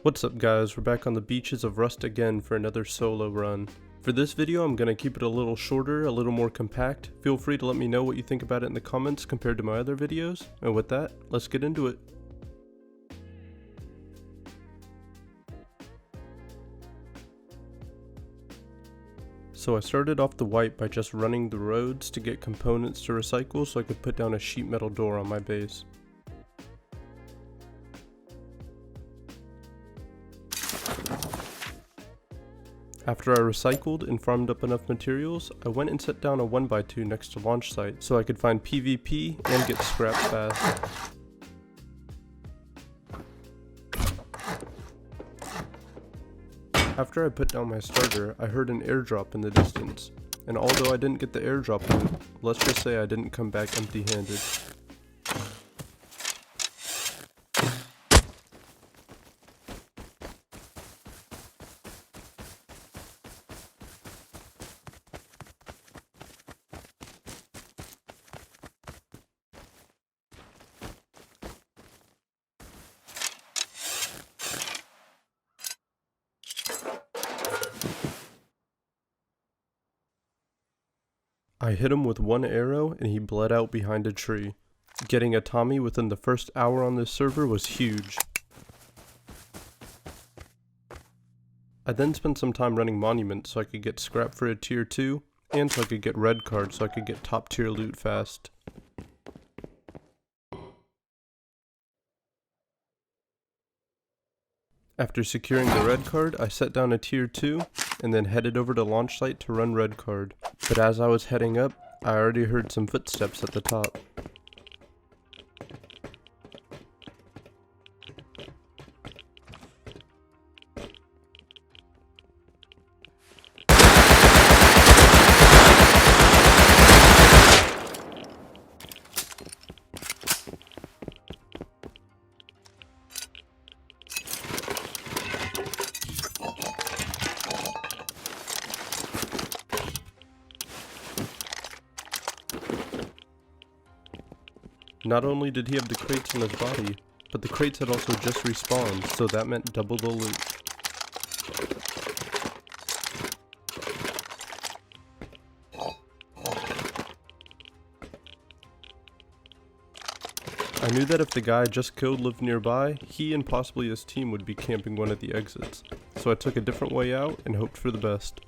What's up guys, we're back on the beaches of Rust again for another solo run. For this video I'm going to keep it a little shorter, a little more compact. Feel free to let me know what you think about it in the comments compared to my other videos. And with that, let's get into it. So I started off the white by just running the roads to get components to recycle so I could put down a sheet metal door on my base. After I recycled and farmed up enough materials, I went and set down a 1x2 next to launch site so I could find PvP and get scrap fast. After I put down my starter, I heard an airdrop in the distance, and although I didn't get the airdrop loot, let's just say I didn't come back empty-handed. I hit him with one arrow and he bled out behind a tree. Getting a Tommy within the first hour on this server was huge. I then spent some time running monuments so I could get scrap for a tier 2, and so I could get red cards so I could get top tier loot fast. After securing the red card, I set down a tier 2, and then headed over to launch site to run red card. But as I was heading up, I already heard some footsteps at the top. Not only did he have the crates in his body, but the crates had also just respawned, so that meant double the loot. I knew that if the guy I just killed lived nearby, he and possibly his team would be camping one of the exits, so I took a different way out and hoped for the best.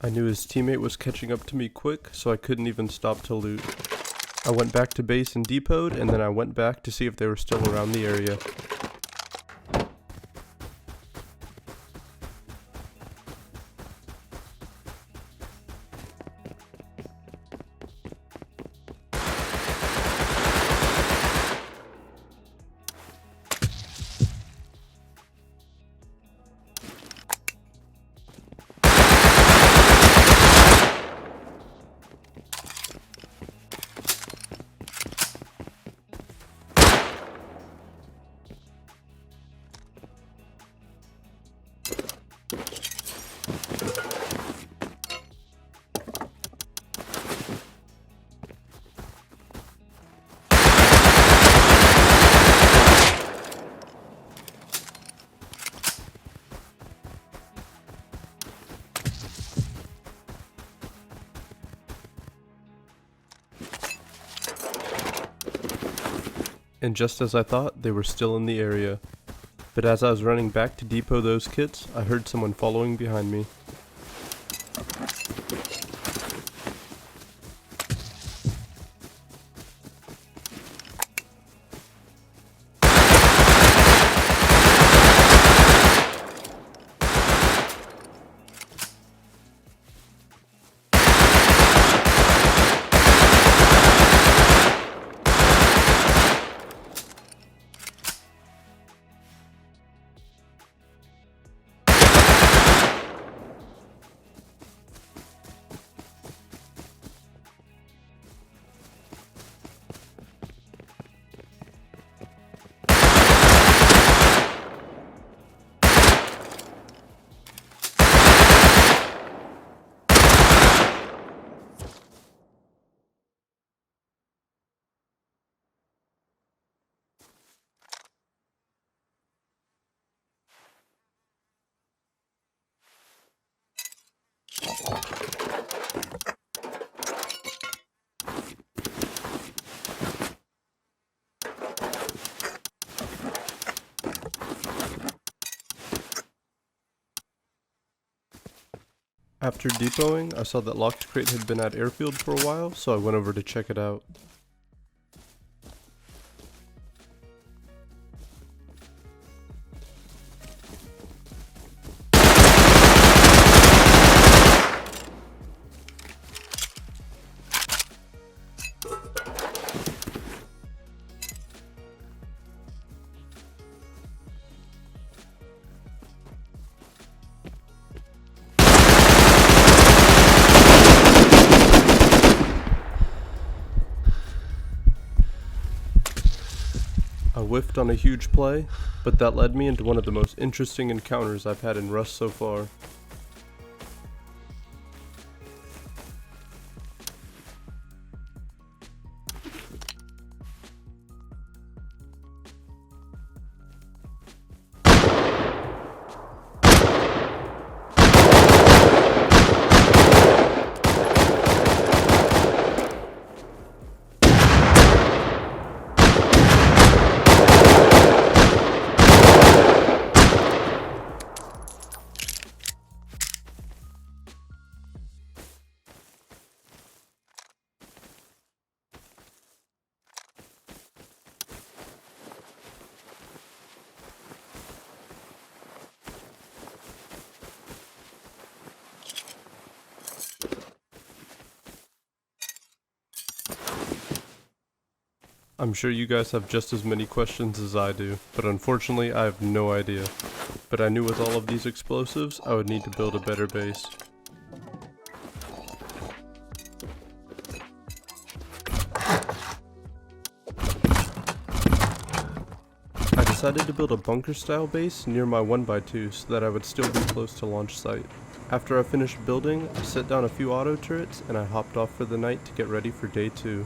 I knew his teammate was catching up to me quick, so I couldn't even stop to loot. I went back to base and depoted, and then I went back to see if they were still around the area. And just as I thought, they were still in the area. But as I was running back to depot those kits, I heard someone following behind me. After depoting, I saw that Locked Crate had been at Airfield for a while, so I went over to check it out. I whiffed on a huge play, but that led me into one of the most interesting encounters I've had in Rust so far. I'm sure you guys have just as many questions as I do, but unfortunately I have no idea. But I knew with all of these explosives, I would need to build a better base. I decided to build a bunker style base near my 1x2 so that I would still be close to launch site. After I finished building, I set down a few auto turrets and I hopped off for the night to get ready for day 2.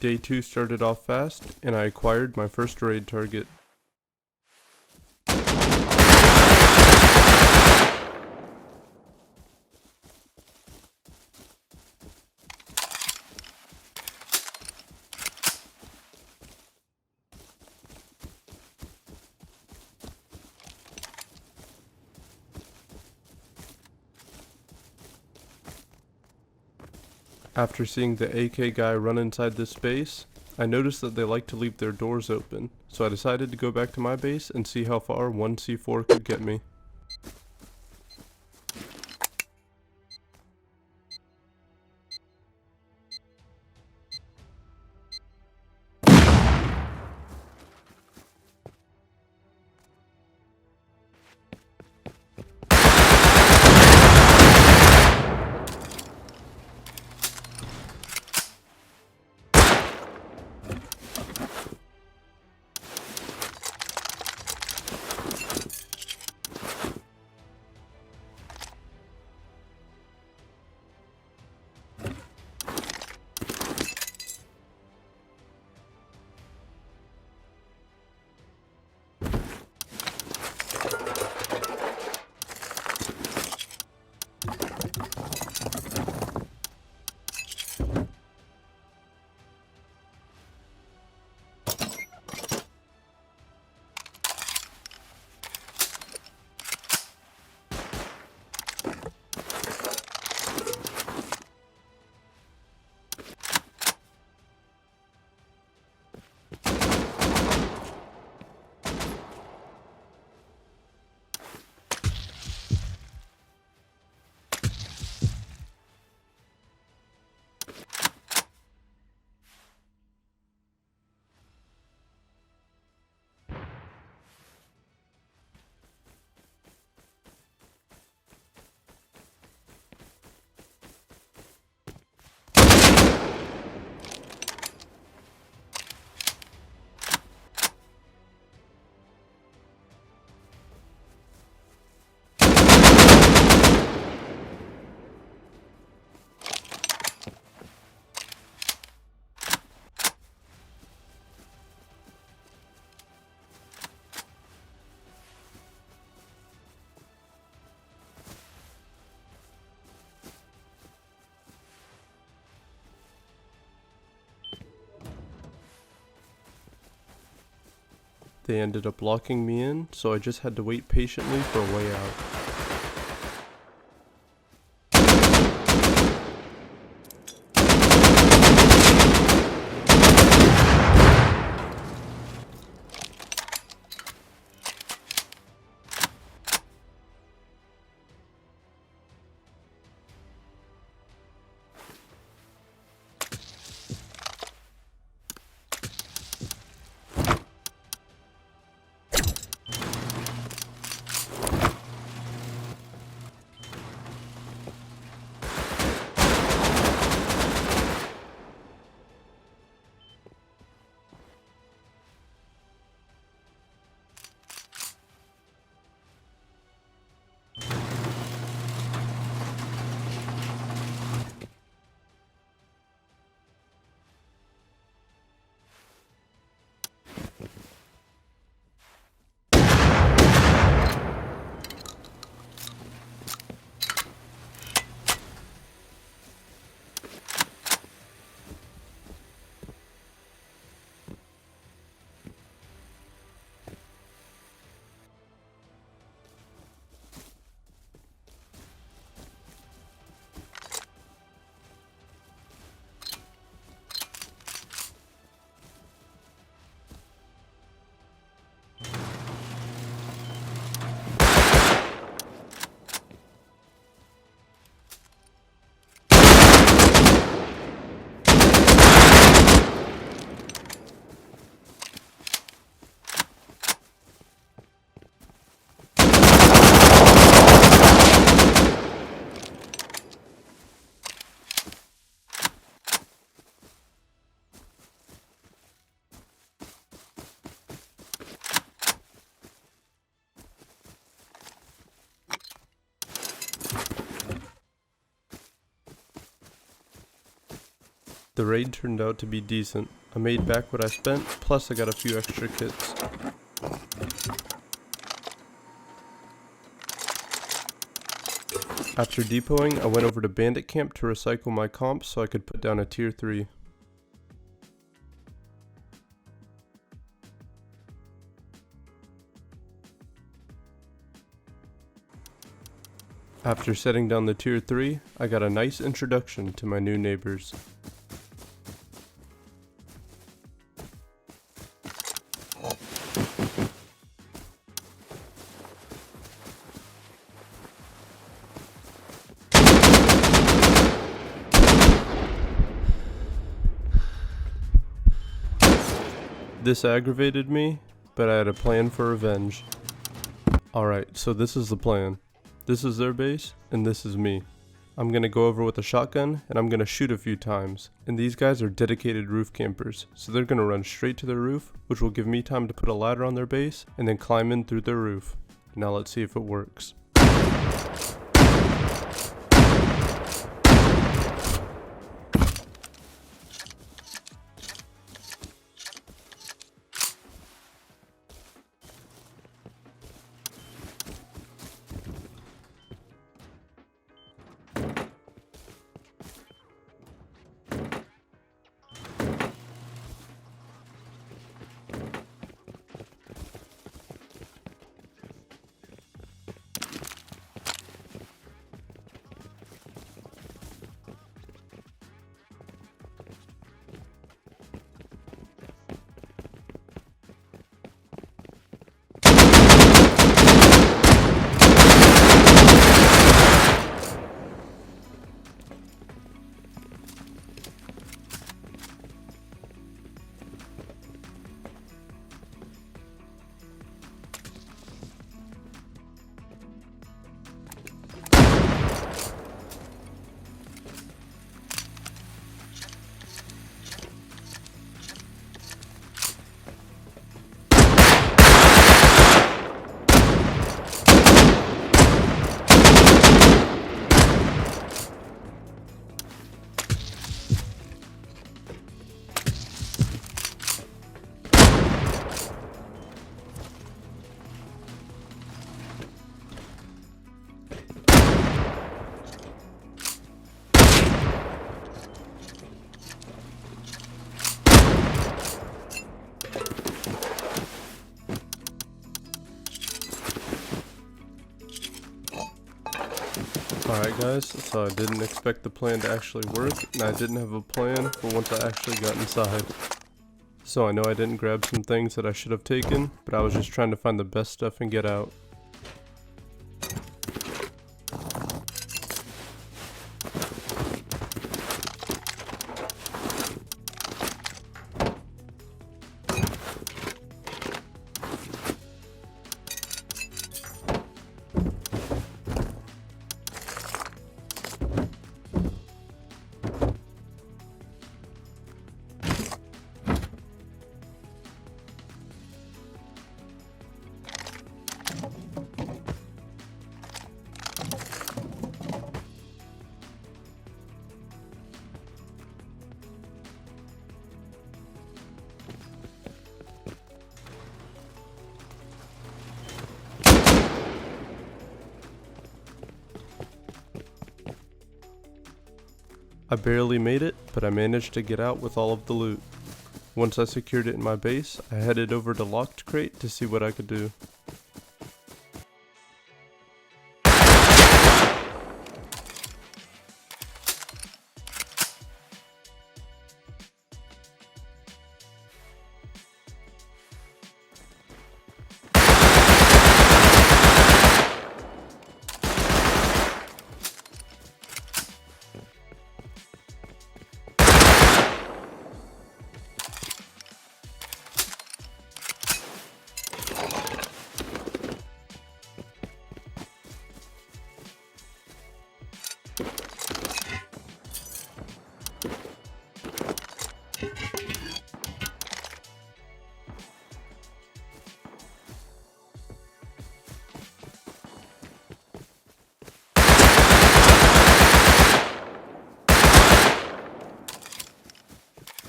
Day 2 started off fast, and I acquired my first raid target. After seeing the AK guy run inside this base, I noticed that they like to leave their doors open, so I decided to go back to my base and see how far one C4 could get me. They ended up locking me in, so I just had to wait patiently for a way out. The raid turned out to be decent. I made back what I spent, plus I got a few extra kits. After depoting, I went over to Bandit Camp to recycle my comps so I could put down a tier 3. After setting down the tier 3, I got a nice introduction to my new neighbors. This aggravated me, but I had a plan for revenge. Alright, so this is the plan. This is their base, and this is me. I'm gonna go over with a shotgun, and I'm gonna shoot a few times. And these guys are dedicated roof campers, so they're gonna run straight to their roof, which will give me time to put a ladder on their base, and then climb in through their roof. Now let's see if it works. Alright guys, so I didn't expect the plan to actually work, and I didn't have a plan for once I actually got inside. So I know I didn't grab some things that I should have taken, but I was just trying to find the best stuff and get out. I barely made it, but I managed to get out with all of the loot. Once I secured it in my base, I headed over to Locked Crate to see what I could do.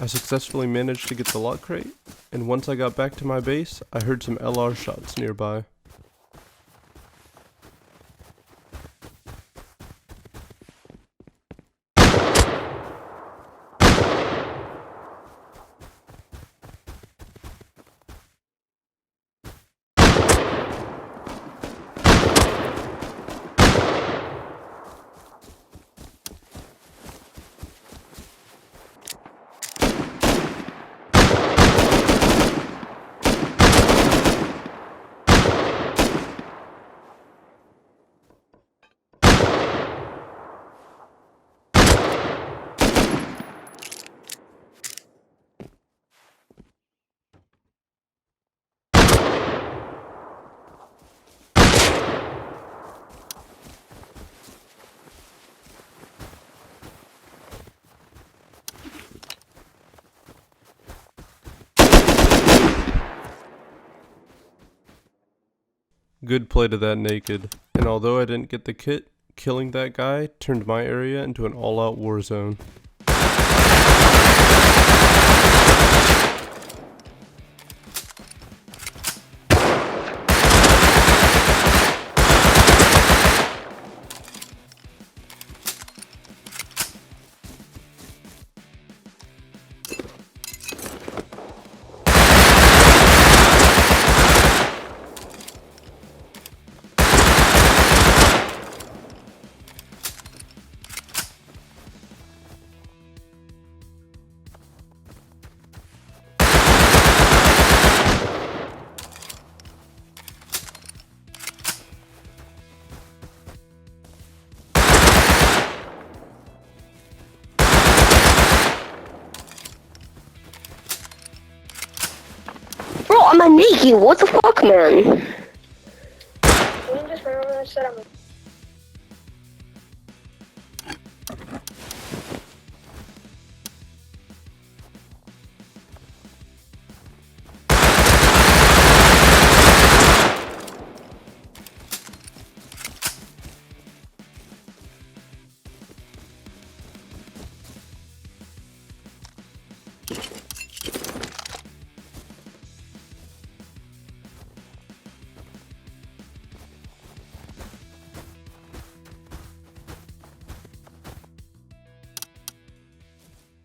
I successfully managed to get the lock crate, and once I got back to my base, I heard some LR shots nearby. Good play to that naked, and although I didn't get the kit, killing that guy turned my area into an all-out war zone. Bro, I'm a naked. What the fuck, man? Can you just remember I said I'm a...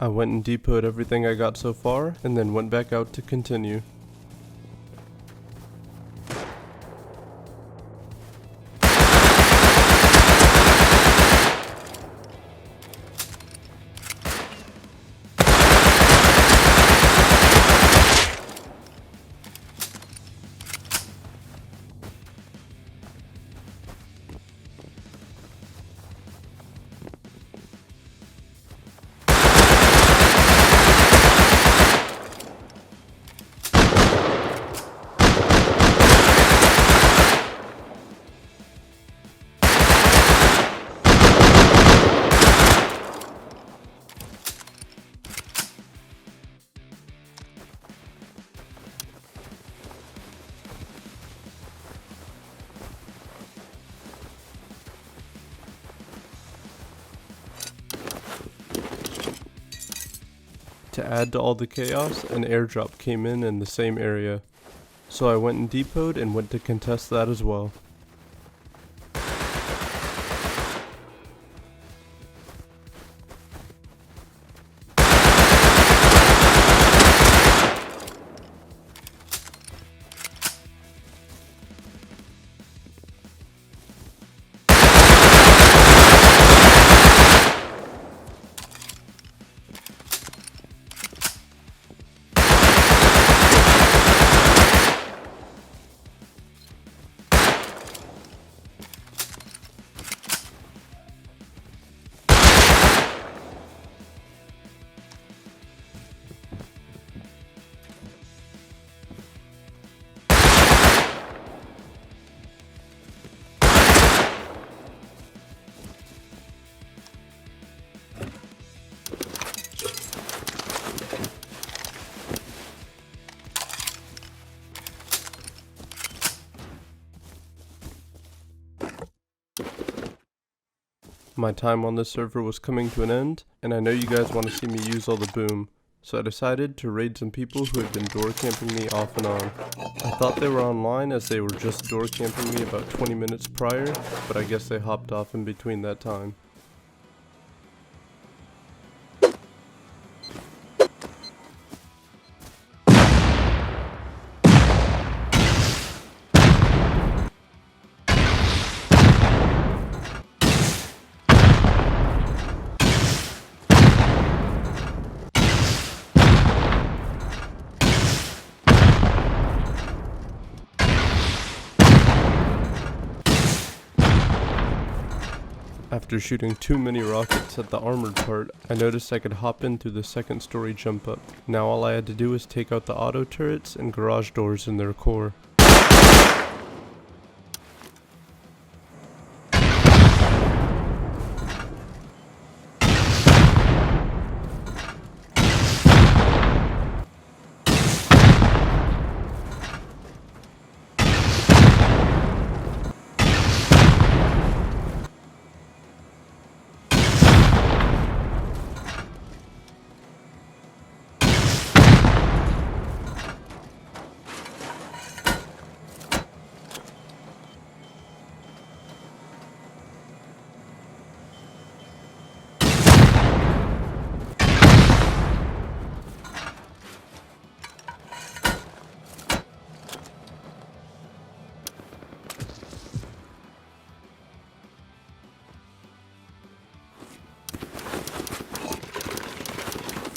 I went and depoted everything I got so far, and then went back out to continue. To add to all the chaos, an airdrop came in the same area. So I went and depoted and went to contest that as well. My time on this server was coming to an end, and I know you guys want to see me use all the boom, so I decided to raid some people who had been door camping me off and on. I thought they were online as they were just door camping me about 20 minutes prior, but I guess they hopped off in between that time. After shooting too many rockets at the armored part, I noticed I could hop in through the second story jump up. Now all I had to do was take out the auto turrets and garage doors in their core.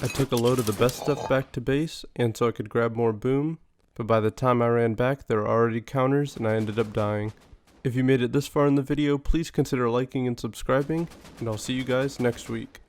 I took a load of the best stuff back to base, and so I could grab more boom, but by the time I ran back there were already counters and I ended up dying. If you made it this far in the video, please consider liking and subscribing, and I'll see you guys next week.